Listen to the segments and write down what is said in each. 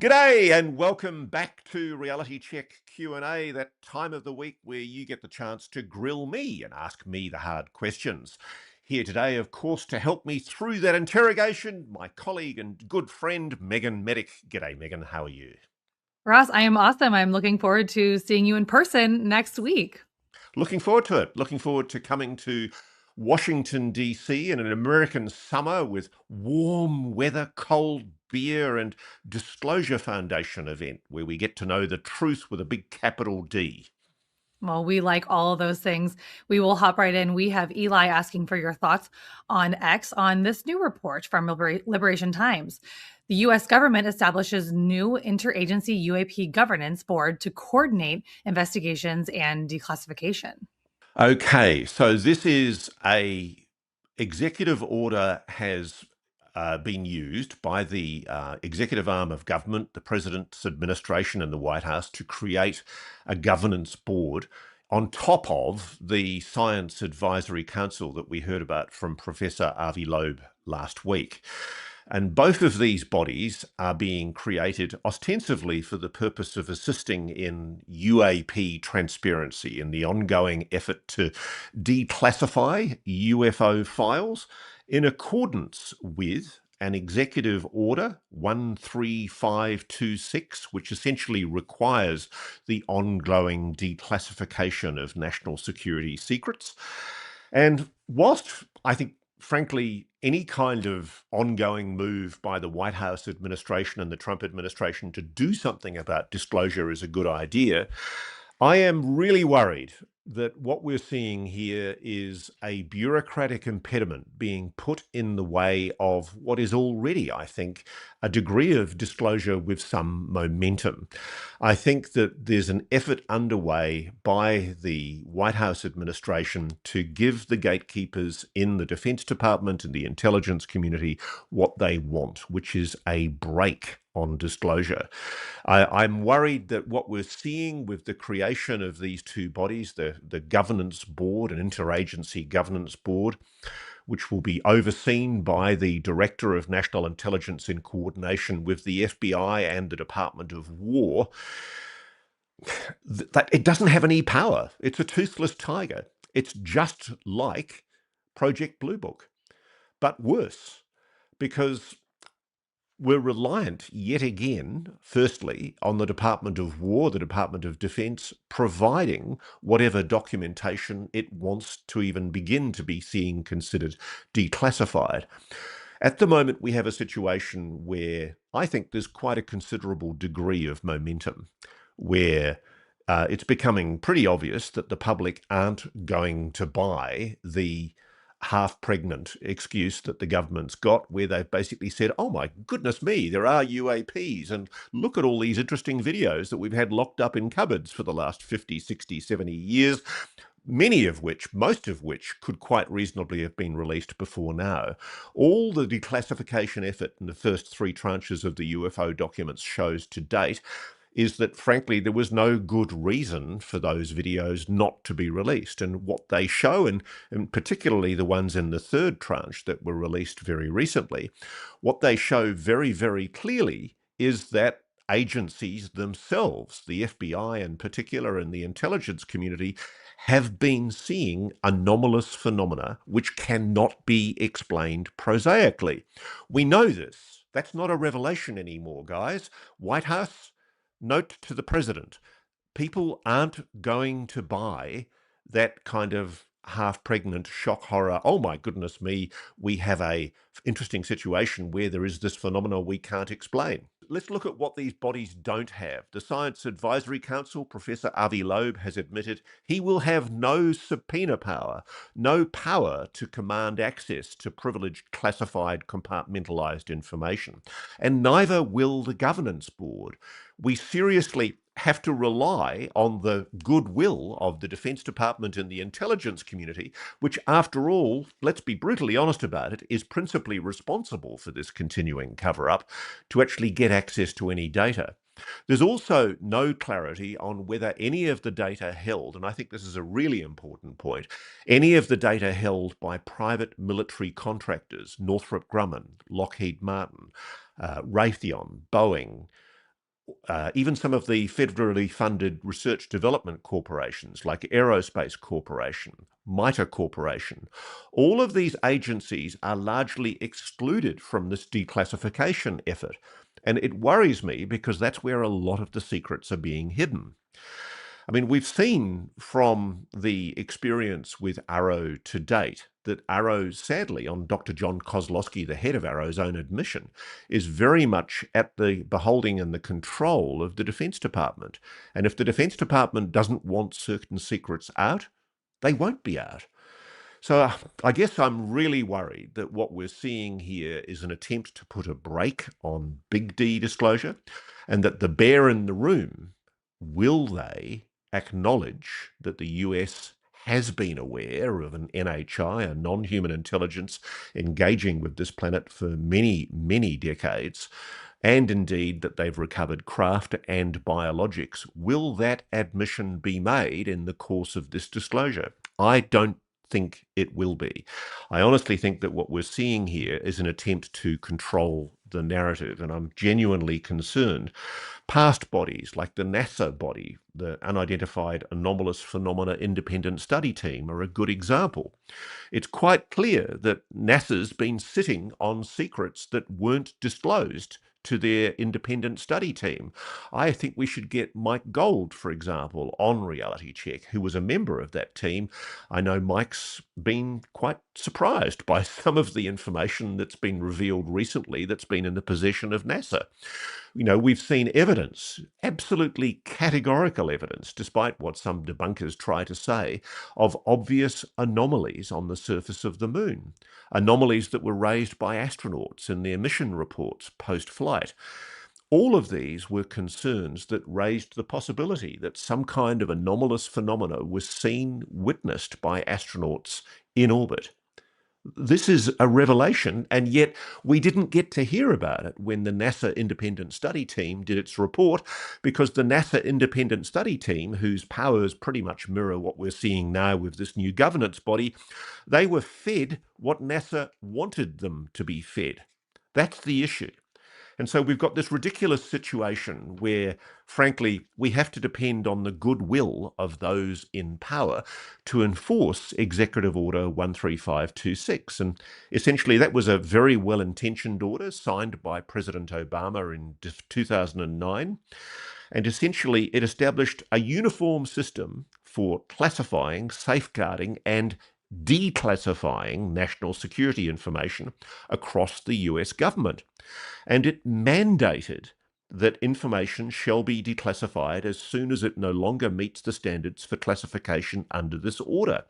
G'day and welcome back to Reality Check Q&A, that time of the week where you get the chance to grill me and ask me the hard questions. Here today, of course, to help me through that interrogation, my colleague and good friend, Megan Medic. G'day, Megan. How are you? Ross, I am awesome. I'm looking forward to seeing you in person next week. Looking forward to it. Looking forward to coming to Washington, D.C. in an American summer with warm weather, cold beer and Disclosure Foundation event where we get to know the truth with a big capital D. Well, we like all of those things. We will hop right in. We have Eli asking for your thoughts on X on this new report from Liberation Times. The U.S. government establishes new interagency UAP governance board to coordinate investigations and declassification. Okay, so this is a executive order has been used by the executive arm of government, the president's administration and the White House, to create a governance board on top of the Science Advisory Council that we heard about from Professor Avi Loeb last week. And both of these bodies are being created ostensibly for the purpose of assisting in UAP transparency, in the ongoing effort to declassify UFO files in accordance with an executive order 13526, which essentially requires the ongoing declassification of national security secrets. And whilst I think, frankly, any kind of ongoing move by the White House administration and the Trump administration to do something about disclosure is a good idea, I am really worried that what we're seeing here is a bureaucratic impediment being put in the way of what is already, I think, a degree of disclosure with some momentum. I think that there's an effort underway by the White House administration to give the gatekeepers in the Defense Department and the intelligence community what they want, which is a break on disclosure. I'm worried that what we're seeing with the creation of these two bodies, the governance board, an interagency governance board, which will be overseen by the Director of National Intelligence in coordination with the FBI and the Department of War, that it doesn't have any power. It's a toothless tiger. It's just like Project Blue Book, but worse, because we're reliant yet again, firstly, on the Department of War, the Department of Defense, providing whatever documentation it wants to even begin to be seen considered declassified. At the moment, we have a situation where I think there's quite a considerable degree of momentum, where it's becoming pretty obvious that the public aren't going to buy the half-pregnant excuse that the government's got, where they've basically said, oh my goodness me, there are UAPs, and look at all these interesting videos that we've had locked up in cupboards for the last 50, 60, 70 years, many of which, most of which, could quite reasonably have been released before now. All the declassification effort in the first three tranches of the UFO documents shows to date is that, frankly, there was no good reason for those videos not to be released. And what they show, and particularly the ones in the third tranche that were released very recently, what they show very, very clearly is that agencies themselves, the FBI in particular and the intelligence community, have been seeing anomalous phenomena which cannot be explained prosaically. We know this. That's not a revelation anymore, guys. White House, note to the president, people aren't going to buy that kind of half-pregnant shock horror, oh my goodness me, we have a interesting situation where there is this phenomena we can't explain. Let's look at what these bodies don't have. The Science Advisory Council, Professor Avi Loeb, has admitted he will have no subpoena power, no power to command access to privileged, classified, compartmentalized information. And neither will the governance board. We seriously have to rely on the goodwill of the Defense Department and the intelligence community, which, after all, let's be brutally honest about it, is principally responsible for this continuing cover-up, to actually get access to any data. There's also no clarity on whether any of the data held, and I think this is a really important point, any of the data held by private military contractors, Northrop Grumman, Lockheed Martin, Raytheon, Boeing, even some of the federally funded research development corporations like Aerospace Corporation, MITRE Corporation, all of these agencies are largely excluded from this declassification effort. And it worries me because that's where a lot of the secrets are being hidden. I mean, we've seen from the experience with AARO to date that AARO, sadly, on Dr. John Kozlowski, the head of AARO's own admission, is very much at the beholding and the control of the Defense Department. And if the Defense Department doesn't want certain secrets out, they won't be out. So I guess I'm really worried that what we're seeing here is an attempt to put a brake on big D disclosure, and that the bear in the room, will they acknowledge that the US has been aware of an NHI, a non-human intelligence, engaging with this planet for many, many decades, and indeed that they've recovered craft and biologics? Will that admission be made in the course of this disclosure? I don't think it will be. I honestly think that what we're seeing here is an attempt to control the narrative, and I'm genuinely concerned. Past bodies like the NASA body, the Unidentified Anomalous Phenomena Independent Study Team, are a good example. It's quite clear that NASA's been sitting on secrets that weren't disclosed to their independent study team. I think we should get Mike Gold, for example, on Reality Check, who was a member of that team. I know Mike's been quite surprised by some of the information that's been revealed recently that's been in the possession of NASA. You know, we've seen evidence, absolutely categorical evidence, despite what some debunkers try to say, of obvious anomalies on the surface of the moon. Anomalies that were raised by astronauts in their mission reports post-flight. All of these were concerns that raised the possibility that some kind of anomalous phenomena was seen, witnessed by astronauts in orbit. This is a revelation, and yet we didn't get to hear about it when the NASA Independent Study Team did its report, because the NASA Independent Study Team, whose powers pretty much mirror what we're seeing now with this new governance body, they were fed what NASA wanted them to be fed. That's the issue. And so we've got this ridiculous situation where, frankly, we have to depend on the goodwill of those in power to enforce Executive Order 13526. And essentially, that was a very well-intentioned order signed by President Obama in 2009. And essentially, it established a uniform system for classifying, safeguarding, and declassifying national security information across the US government. And it mandated that information shall be declassified as soon as it no longer meets the standards for classification under this order.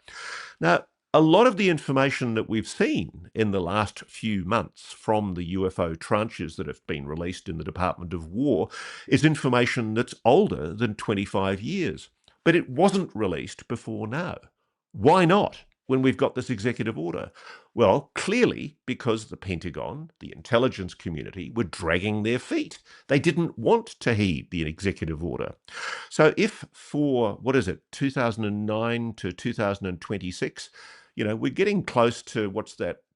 Now, a lot of the information that we've seen in the last few months from the UFO tranches that have been released in the Department of War is information that's older than 25 years. But it wasn't released before now. Why not? When we've got this executive order? Well, clearly because the Pentagon, the intelligence community, were dragging their feet. They didn't want to heed the executive order. So if for, 2009 to 2026, we're getting close to,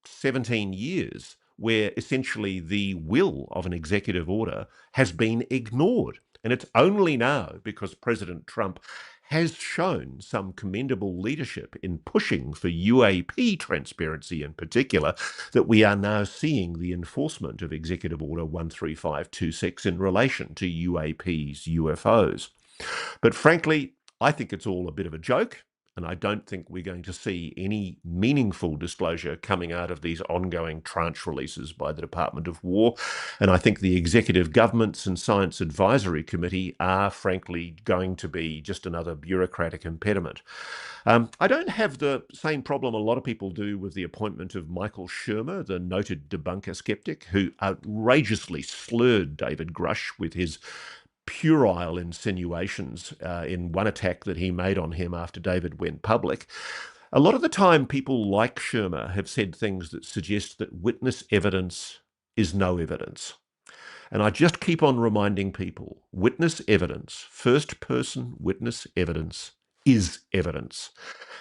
17 years, where essentially the will of an executive order has been ignored. And it's only now because President Trump has shown some commendable leadership in pushing for UAP transparency in particular, that we are now seeing the enforcement of Executive Order 13526 in relation to UAPs, UFOs. But frankly, I think it's all a bit of a joke, and I don't think we're going to see any meaningful disclosure coming out of these ongoing tranche releases by the Department of War. And I think the Executive Governments and Science Advisory Committee are, frankly, going to be just another bureaucratic impediment. I don't have the same problem a lot of people do with the appointment of Michael Shermer, the noted debunker skeptic, who outrageously slurred David Grusch with his puerile insinuations in one attack that he made on him after David went public. A lot of the time, people like Shermer have said things that suggest that witness evidence is no evidence. And I just keep on reminding people, witness evidence, first-person witness evidence, is evidence.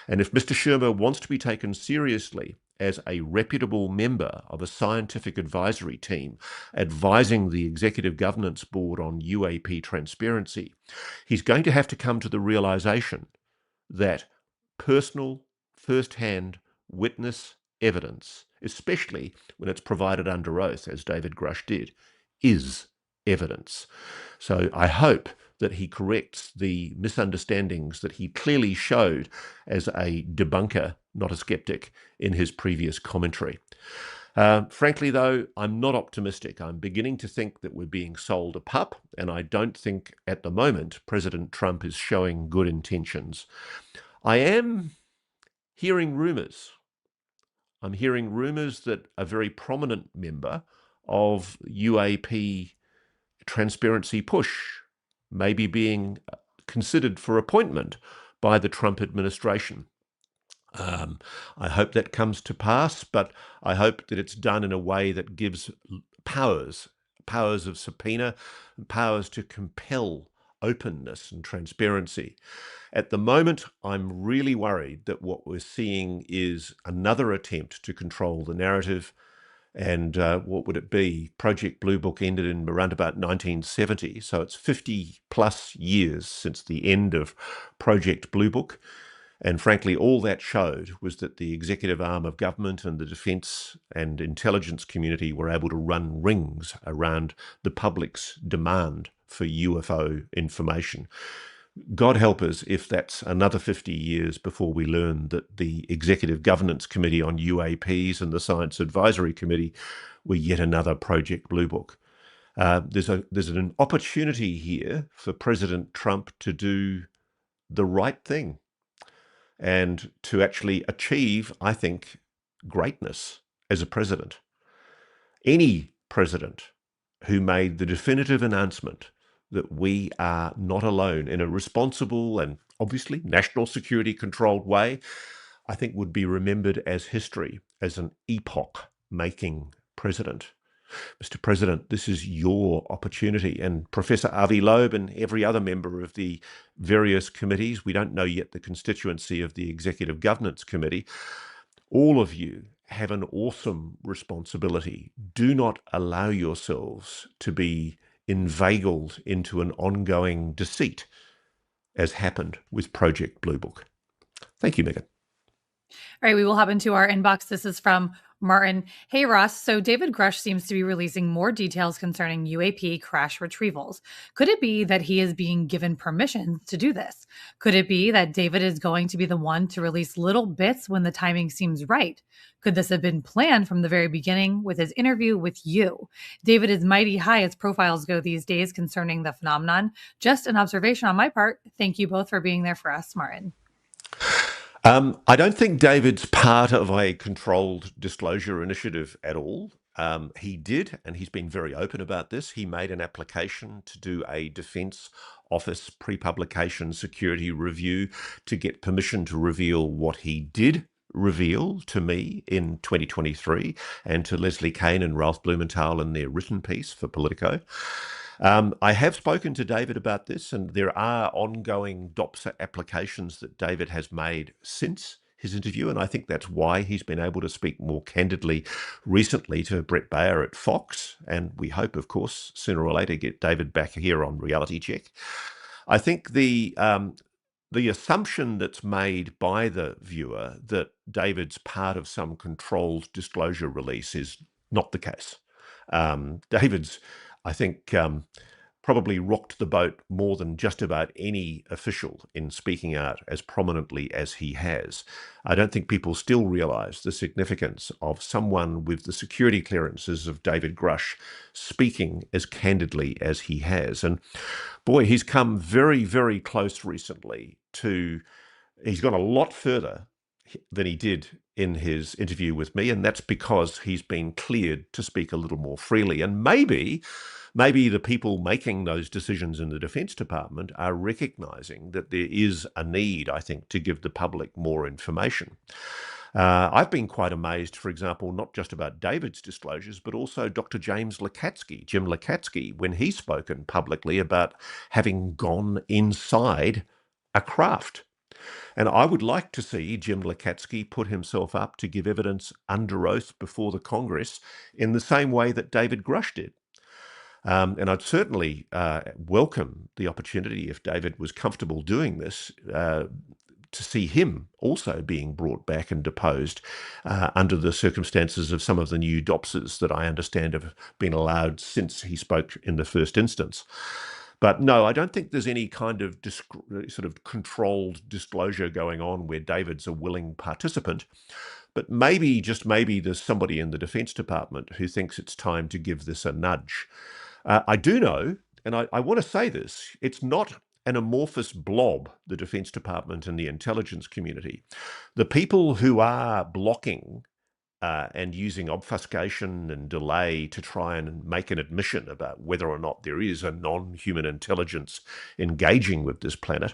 And if Mr. Shermer wants to be taken seriously as a reputable member of a scientific advisory team advising the Executive Governance Board on UAP transparency, he's going to have to come to the realization that personal, first-hand witness evidence, especially when it's provided under oath, as David Grusch did, is evidence. So I hope that he corrects the misunderstandings that he clearly showed as a debunker, not a skeptic, in his previous commentary. Frankly, though, I'm not optimistic. I'm beginning to think that we're being sold a pup, and I don't think at the moment President Trump is showing good intentions. I am hearing rumors. I'm hearing rumors that a very prominent member of UAP transparency push may be being considered for appointment by the Trump administration. I hope that comes to pass, but I hope that it's done in a way that gives powers of subpoena, powers to compel openness and transparency. At the moment, I'm really worried that what we're seeing is another attempt to control the narrative. And what would it be? Project Blue Book ended in around about 1970, so it's 50 plus years since the end of Project Blue Book. And frankly, all that showed was that the executive arm of government and the defence and intelligence community were able to run rings around the public's demand for UFO information. God help us if that's another 50 years before we learn that the Executive Governance Committee on UAPs and the Science Advisory Committee were yet another Project Blue Book. There's an opportunity here for President Trump to do the right thing and to actually achieve, I think, greatness as a president. Any president who made the definitive announcement that we are not alone in a responsible and obviously national security controlled way, I think would be remembered as history, as an epoch-making president. Mr. President, this is your opportunity. And Professor Avi Loeb and every other member of the various committees, we don't know yet the constituency of the Executive Governance Committee, all of you have an awesome responsibility. Do not allow yourselves to be inveigled into an ongoing deceit, as happened with Project Blue Book. Thank you, Megan. All right, we will hop into our inbox. This is from Martin. Hey, Ross. So David Grusch seems to be releasing more details concerning UAP crash retrievals. Could it be that he is being given permission to do this? Could it be that David is going to be the one to release little bits when the timing seems right? Could this have been planned from the very beginning with his interview with you? David is mighty high as profiles go these days concerning the phenomenon. Just an observation on my part. Thank you both for being there for us, Martin. I don't think David's part of a controlled disclosure initiative at all. He did, and he's been very open about this. He made an application to do a Defence Office pre-publication security review to get permission to reveal what he did reveal to me in 2023 and to Leslie Kane and Ralph Blumenthal in their written piece for Politico. I have spoken to David about this, and there are ongoing DOPSR applications that David has made since his interview, and I think that's why he's been able to speak more candidly recently to Brett Baer at Fox, and we hope, of course, sooner or later get David back here on Reality Check. I think the assumption that's made by the viewer that David's part of some controlled disclosure release is not the case. David's, I think, probably rocked the boat more than just about any official in speaking out as prominently as he has. I don't think people still realize the significance of someone with the security clearances of David Grusch speaking as candidly as he has. And boy, he's come very, very close recently to, he's gone a lot further than he did in his interview with me, and that's because he's been cleared to speak a little more freely. And maybe the people making those decisions in the Defence Department are recognizing that there is a need, I think, to give the public more information. I've been quite amazed, for example, not just about David's disclosures, but also Dr. Jim Lakatsky, when he's spoken publicly about having gone inside a craft. And I would like to see Jim Lakatsky put himself up to give evidence under oath before the Congress in the same way that David Grusch did. And I'd certainly welcome the opportunity, if David was comfortable doing this, to see him also being brought back and deposed under the circumstances of some of the new DOPSRs that I understand have been allowed since he spoke in the first instance. But no, I don't think there's any kind of sort of controlled disclosure going on where David's a willing participant. But maybe, just maybe, there's somebody in the Defense Department who thinks it's time to give this a nudge. I do know, and I want to say this, it's not an amorphous blob, the Defense Department and the intelligence community. The people who are blocking and using obfuscation and delay to try and make an admission about whether or not there is a non-human intelligence engaging with this planet,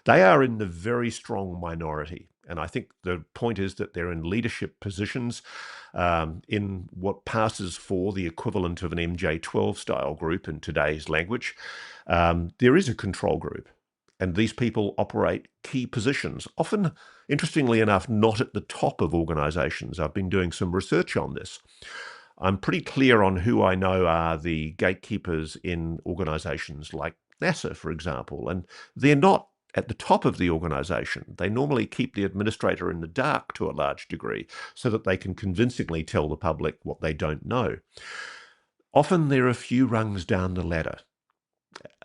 they are in the very strong minority. And I think the point is that they're in leadership positions in what passes for the equivalent of an MJ12 style group in today's language. There is a control group, and these people operate key positions, often, interestingly enough, not at the top of organizations. I've been doing some research on this. I'm pretty clear on who I know are the gatekeepers in organizations like NASA, for example, and they're not at the top of the organization. They normally keep the administrator in the dark to a large degree so that they can convincingly tell the public what they don't know. Often they're a few rungs down the ladder.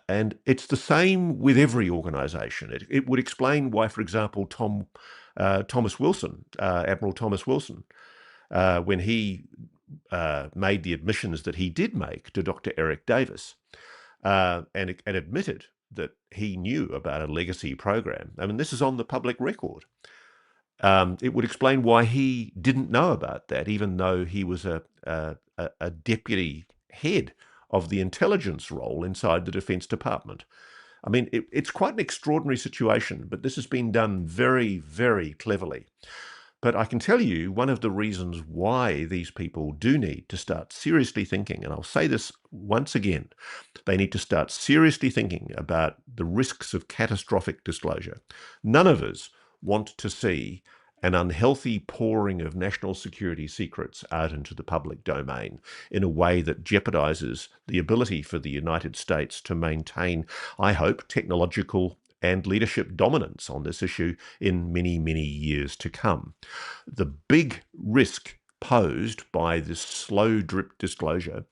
And it's the same with every organization. It would explain why, for example, Thomas Wilson, Admiral Thomas Wilson, when he made the admissions that he did make to Dr. Eric Davis and admitted that he knew about a legacy program. I mean, this is on the public record. It would explain why he didn't know about that, even though he was a deputy head of the intelligence role inside the Defense Department. I mean, it's quite an extraordinary situation, but this has been done very, very cleverly. But I can tell you one of the reasons why these people do need to start seriously thinking, and I'll say this once again, they need to start seriously thinking about the risks of catastrophic disclosure. None of us want to see an unhealthy pouring of national security secrets out into the public domain in a way that jeopardizes the ability for the United States to maintain, I hope, technological and leadership dominance on this issue in many, many years to come. The big risk posed by this slow drip disclosure,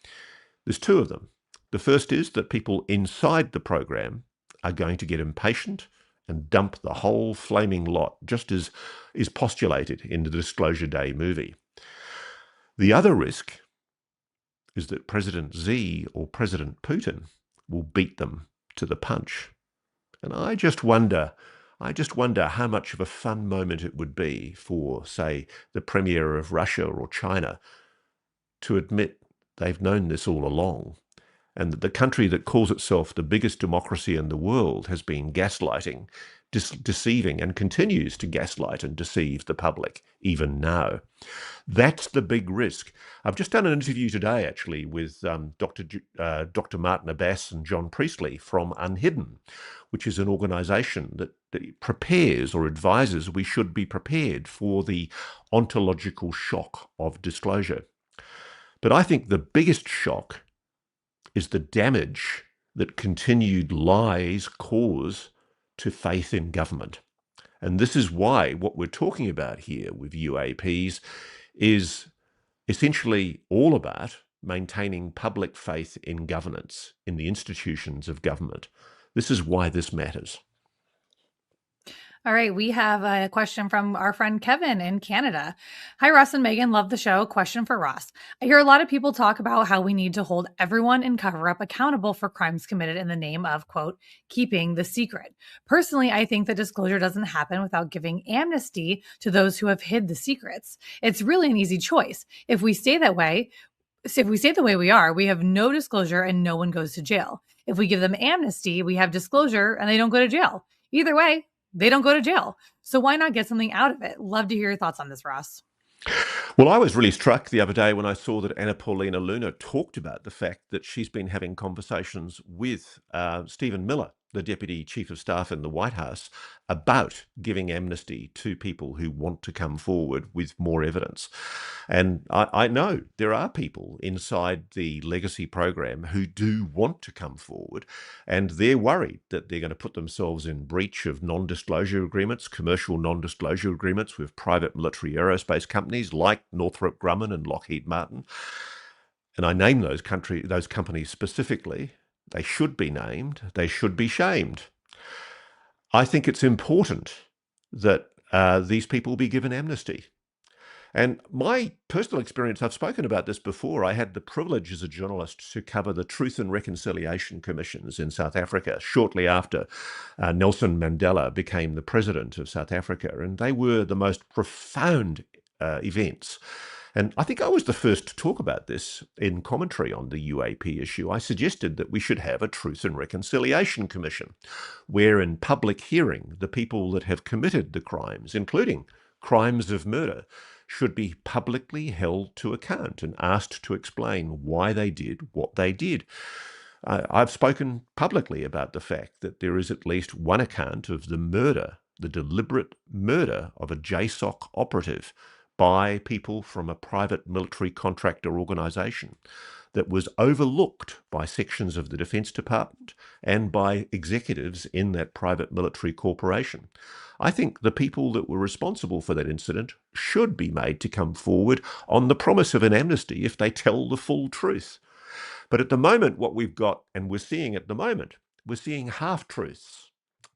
there's two of them. The first is that people inside the program are going to get impatient and dump the whole flaming lot, just as is postulated in the Disclosure Day movie. The other risk is that President Xi or President Putin will beat them to the punch. And I just wonder how much of a fun moment it would be for, say, the Premier of Russia or China to admit they've known this all along, and that the country that calls itself the biggest democracy in the world has been gaslighting, deceiving, and continues to gaslight and deceive the public, even now. That's the big risk. I've just done an interview today, actually, with Dr. Martin Abbas and John Priestley from Unhidden, which is an organization that prepares or advises we should be prepared for the ontological shock of disclosure. But I think the biggest shock is the damage that continued lies cause to faith in government. And this is why what we're talking about here with UAPs is essentially all about maintaining public faith in governance, in the institutions of government. This is why this matters. All right, we have a question from our friend Kevin in Canada. Hi, Ross and Megan. Love the show. Question for Ross. I hear a lot of people talk about how we need to hold everyone in cover-up accountable for crimes committed in the name of, quote, keeping the secret. Personally, I think that disclosure doesn't happen without giving amnesty to those who have hid the secrets. It's really an easy choice. If we stay the way we are, we have no disclosure and no one goes to jail. If we give them amnesty, we have disclosure and they don't go to jail. Either way, they don't go to jail. So why not get something out of it? Love to hear your thoughts on this, Ross. Well, I was really struck the other day when I saw that Anna Paulina Luna talked about the fact that she's been having conversations with Stephen Miller the Deputy Chief of Staff in the White House about giving amnesty to people who want to come forward with more evidence. And I know there are people inside the legacy program who do want to come forward, and they're worried that they're going to put themselves in breach of non-disclosure agreements, commercial non-disclosure agreements with private military aerospace companies like Northrop Grumman and Lockheed Martin. And I name those companies specifically. They should be named. They should be shamed. I think it's important that these people be given amnesty. And my personal experience, I've spoken about this before. I had the privilege as a journalist to cover the Truth and Reconciliation Commissions in South Africa shortly after Nelson Mandela became the president of South Africa. And they were the most profound events. And I think I was the first to talk about this in commentary on the UAP issue. I suggested that we should have a Truth and Reconciliation Commission, where in public hearing, the people that have committed the crimes, including crimes of murder, should be publicly held to account and asked to explain why they did what they did. I've spoken publicly about the fact that there is at least one account of the murder, the deliberate murder of a JSOC operative by people from a private military contractor organization that was overlooked by sections of the Defense Department and by executives in that private military corporation. I think the people that were responsible for that incident should be made to come forward on the promise of an amnesty if they tell the full truth. But at the moment, what we've got, and we're seeing at the moment, we're seeing half-truths.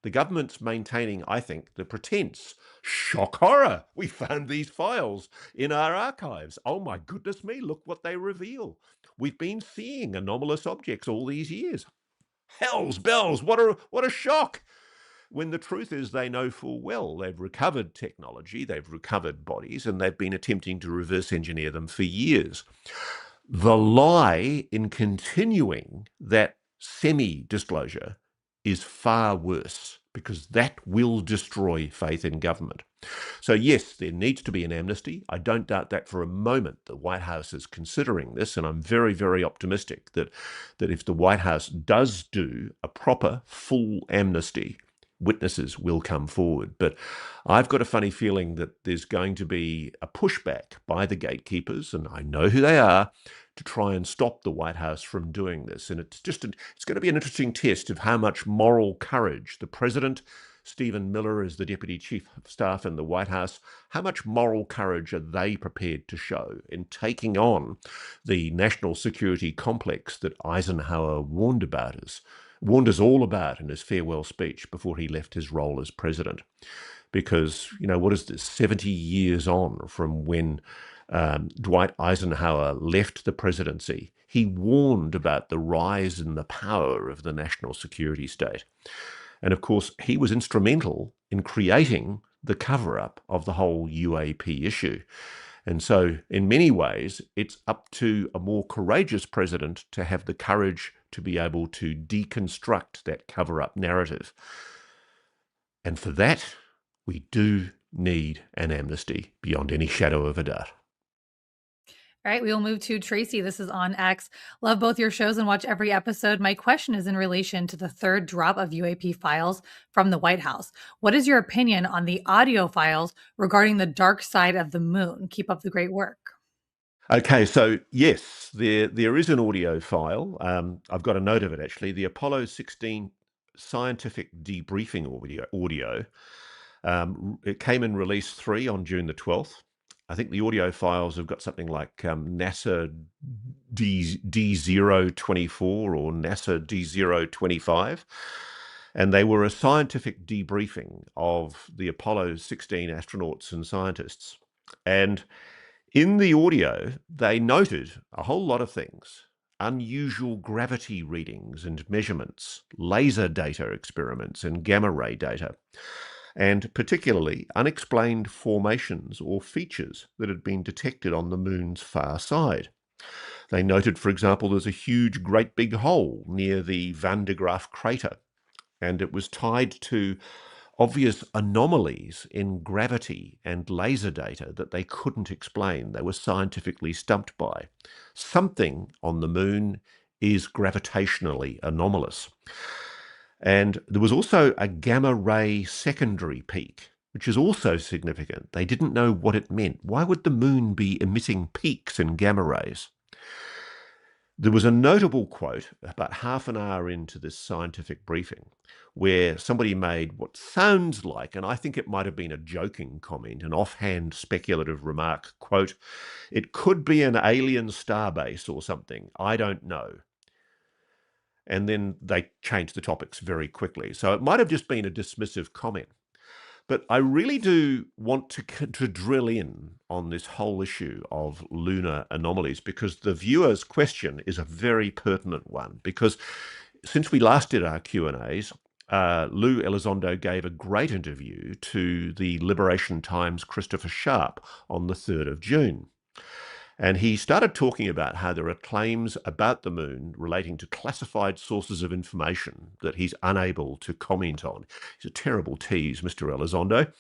The government's maintaining, I think, the pretense. Shock horror! We found these files in our archives. Oh my goodness me, look what they reveal. We've been seeing anomalous objects all these years. Hell's bells, what a shock! When the truth is they know full well they've recovered technology, they've recovered bodies, and they've been attempting to reverse engineer them for years. The lie in continuing that semi-disclosure is far worse, because that will destroy faith in government. So yes, there needs to be an amnesty. I don't doubt that for a moment. The White House is considering this, and I'm very, very optimistic that if the White House does do a proper, full amnesty, witnesses will come forward. But I've got a funny feeling that there's going to be a pushback by the gatekeepers, and I know who they are, to try and stop the White House from doing this. And it's going to be an interesting test of how much moral courage the president, Stephen Miller, as the Deputy Chief of Staff in the White House, how much moral courage are they prepared to show in taking on the national security complex that Eisenhower warned us all about in his farewell speech before he left his role as president. Because, what is this, 70 years on from when Dwight Eisenhower left the presidency, he warned about the rise in the power of the national security state. And of course, he was instrumental in creating the cover-up of the whole UAP issue. And so in many ways, it's up to a more courageous president to have the courage to be able to deconstruct that cover-up narrative. And for that, we do need an amnesty beyond any shadow of a doubt. All right, we will move to Tracy. This is on X. Love both your shows and watch every episode. My question is in relation to the third drop of UAP files from the White House. What is your opinion on the audio files regarding the dark side of the moon? Keep up the great work. Okay, so yes, there is an audio file. I've got a note of it, actually. The Apollo 16 scientific debriefing audio. It came in release 3 on June the 12th. I think the audio files have got something like NASA D024 or NASA D025. And they were a scientific debriefing of the Apollo 16 astronauts and scientists. And in the audio, they noted a whole lot of things: unusual gravity readings and measurements, laser data experiments and gamma ray data, and particularly unexplained formations or features that had been detected on the moon's far side. They noted, for example, there's a huge, great big hole near the Van de Graaff crater, and it was tied to obvious anomalies in gravity and laser data that they couldn't explain. They were scientifically stumped by. Something on the moon is gravitationally anomalous. And there was also a gamma ray secondary peak, which is also significant. They didn't know what it meant. Why would the moon be emitting peaks in gamma rays? There was a notable quote about half an hour into this scientific briefing where somebody made what sounds like, and I think it might have been a joking comment, an offhand speculative remark, quote, "It could be an alien starbase or something. I don't know." And then they changed the topics very quickly. So it might have just been a dismissive comment. But I really do want to drill in on this whole issue of lunar anomalies, because the viewer's question is a very pertinent one. Because since we last did our Q&As, Lou Elizondo gave a great interview to the Liberation Times' Christopher Sharp on the 3rd of June. And he started talking about how there are claims about the moon relating to classified sources of information that he's unable to comment on. He's a terrible tease, Mr. Elizondo.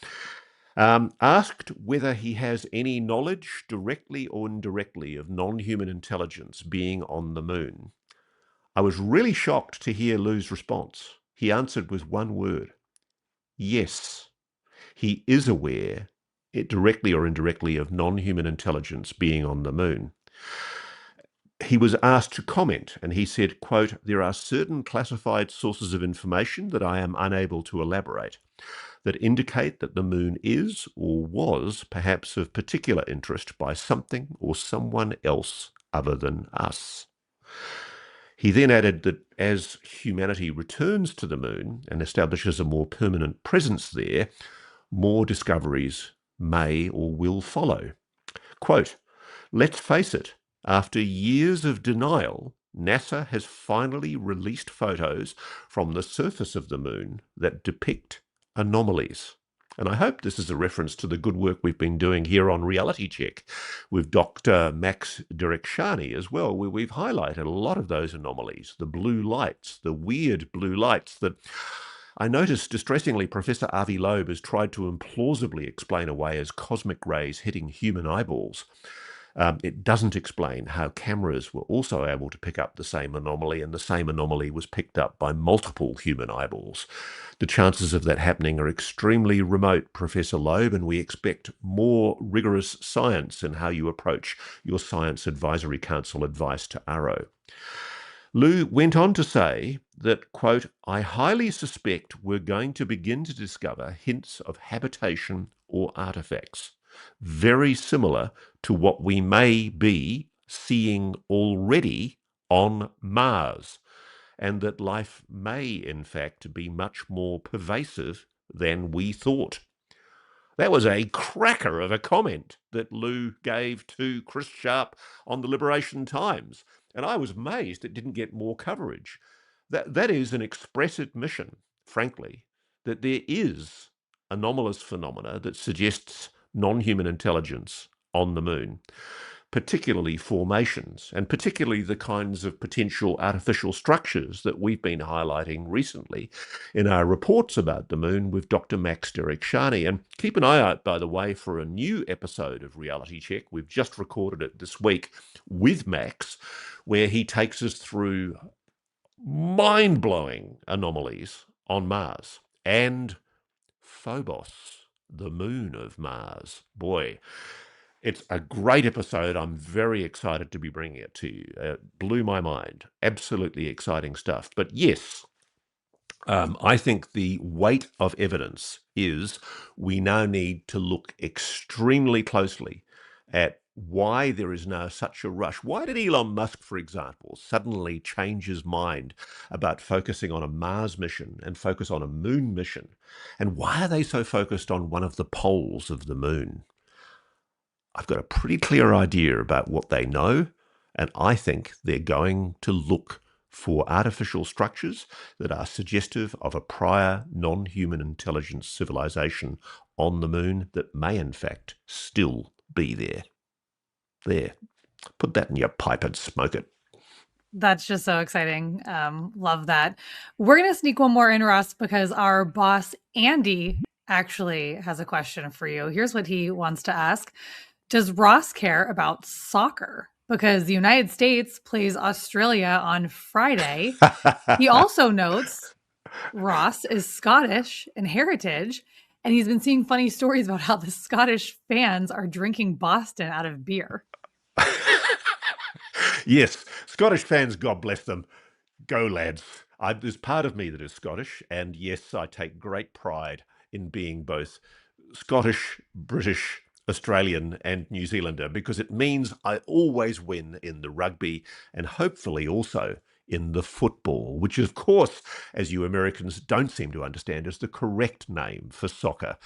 Asked whether he has any knowledge, directly or indirectly, of non-human intelligence being on the moon, I was really shocked to hear Lou's response. He answered with one word: yes. He is aware, directly or indirectly, of non-human intelligence being on the moon. He was asked to comment, and he said, quote, "There are certain classified sources of information that I am unable to elaborate that indicate that the moon is or was perhaps of particular interest by something or someone else other than us." He then added that as humanity returns to the moon and establishes a more permanent presence there, more discoveries may or will follow. Quote, "Let's face it, after years of denial, NASA has finally released photos from the surface of the moon that depict anomalies." And I hope this is a reference to the good work we've been doing here on Reality Check with Dr. Max Direcshani as well, where we've highlighted a lot of those anomalies, the blue lights, the weird blue lights that I noticed, distressingly, Professor Avi Loeb has tried to implausibly explain away as cosmic rays hitting human eyeballs. It doesn't explain how cameras were also able to pick up the same anomaly, and the same anomaly was picked up by multiple human eyeballs. The chances of that happening are extremely remote, Professor Loeb, and we expect more rigorous science in how you approach your Science Advisory Council advice to AARO. Lou went on to say that, quote, "I highly suspect we're going to begin to discover hints of habitation or artifacts, very similar to what we may be seeing already on Mars, and that life may, in fact, be much more pervasive than we thought." That was a cracker of a comment that Lou gave to Chris Sharp on the Liberation Times. And I was amazed it didn't get more coverage. That is an express admission, frankly, that there is anomalous phenomena that suggests non-human intelligence on the moon, particularly formations, and particularly the kinds of potential artificial structures that we've been highlighting recently in our reports about the moon with Dr. Max Direcshani. And keep an eye out, by the way, for a new episode of Reality Check. We've just recorded it this week with Max, where he takes us through mind-blowing anomalies on Mars and Phobos, the moon of Mars. Boy, it's a great episode. I'm very excited to be bringing it to you. It blew my mind. Absolutely exciting stuff. But yes, I think the weight of evidence is we now need to look extremely closely at why there is now such a rush. Why did Elon Musk, for example, suddenly change his mind about focusing on a Mars mission and focus on a moon mission? And why are they so focused on one of the poles of the moon? I've got a pretty clear idea about what they know, and I think they're going to look for artificial structures that are suggestive of a prior non-human intelligence civilization on the moon that may in fact still be there. There, put that in your pipe and smoke it. That's just so exciting. Love that. We're going to sneak one more in, Ross, because our boss, Andy, actually has a question for you. Here's what he wants to ask. Does Ross care about soccer? Because the United States plays Australia on Friday. He also notes Ross is Scottish in heritage, and he's been seeing funny stories about how the Scottish fans are drinking Boston out of beer. Yes, Scottish fans, God bless them. Go, lads. There's part of me that is Scottish, and yes, I take great pride in being both Scottish, British, Australian, and New Zealander, because it means I always win in the rugby and hopefully also in the football, which of course, as you Americans don't seem to understand, is the correct name for soccer.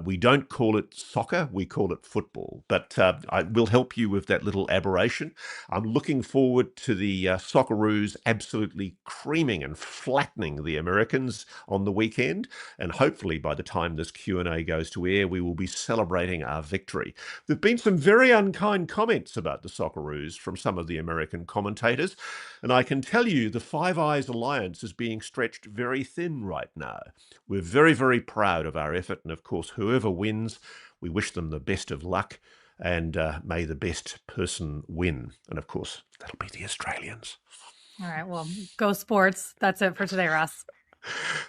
We don't call it soccer, we call it football. But I will help you with that little aberration. I'm looking forward to the Socceroos absolutely creaming and flattening the Americans on the weekend. And hopefully by the time this Q&A goes to air, we will be celebrating our victory. There have been some very unkind comments about the Socceroos from some of the American commentators. And I can tell you the Five Eyes Alliance is being stretched very thin right now. We're very, very proud of our effort. And of course, whoever wins, we wish them the best of luck. And may the best person win. And of course, that'll be the Australians. All right, well, go sports. That's it for today, Ross.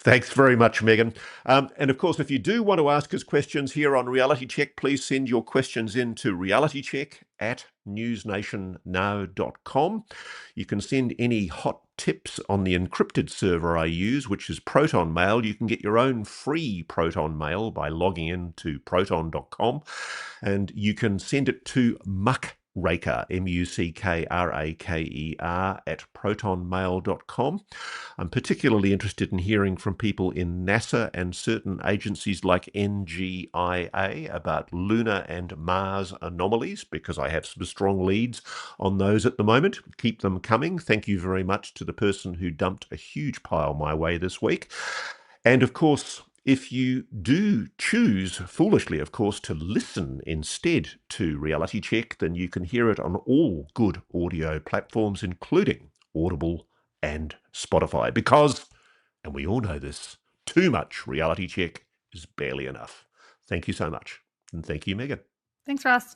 Thanks very much, Megan. And of course, if you do want to ask us questions here on Reality Check, please send your questions in to realitycheck@newsnationnow.com. You can send any hot tips on the encrypted server I use, which is Proton Mail. You can get your own free Proton Mail by logging in to proton.com. And you can send it to Muckraker, Muckraker @protonmail.com. I'm particularly interested in hearing from people in NASA and certain agencies like NGIA about lunar and Mars anomalies, because I have some strong leads on those at the moment. Keep them coming. Thank you very much to the person who dumped a huge pile my way this week. And of course, if you do choose, foolishly of course, to listen instead to Reality Check, then you can hear it on all good audio platforms, including Audible and Spotify. Because, and we all know this, too much Reality Check is barely enough. Thank you so much. And thank you, Megan. Thanks, Ross.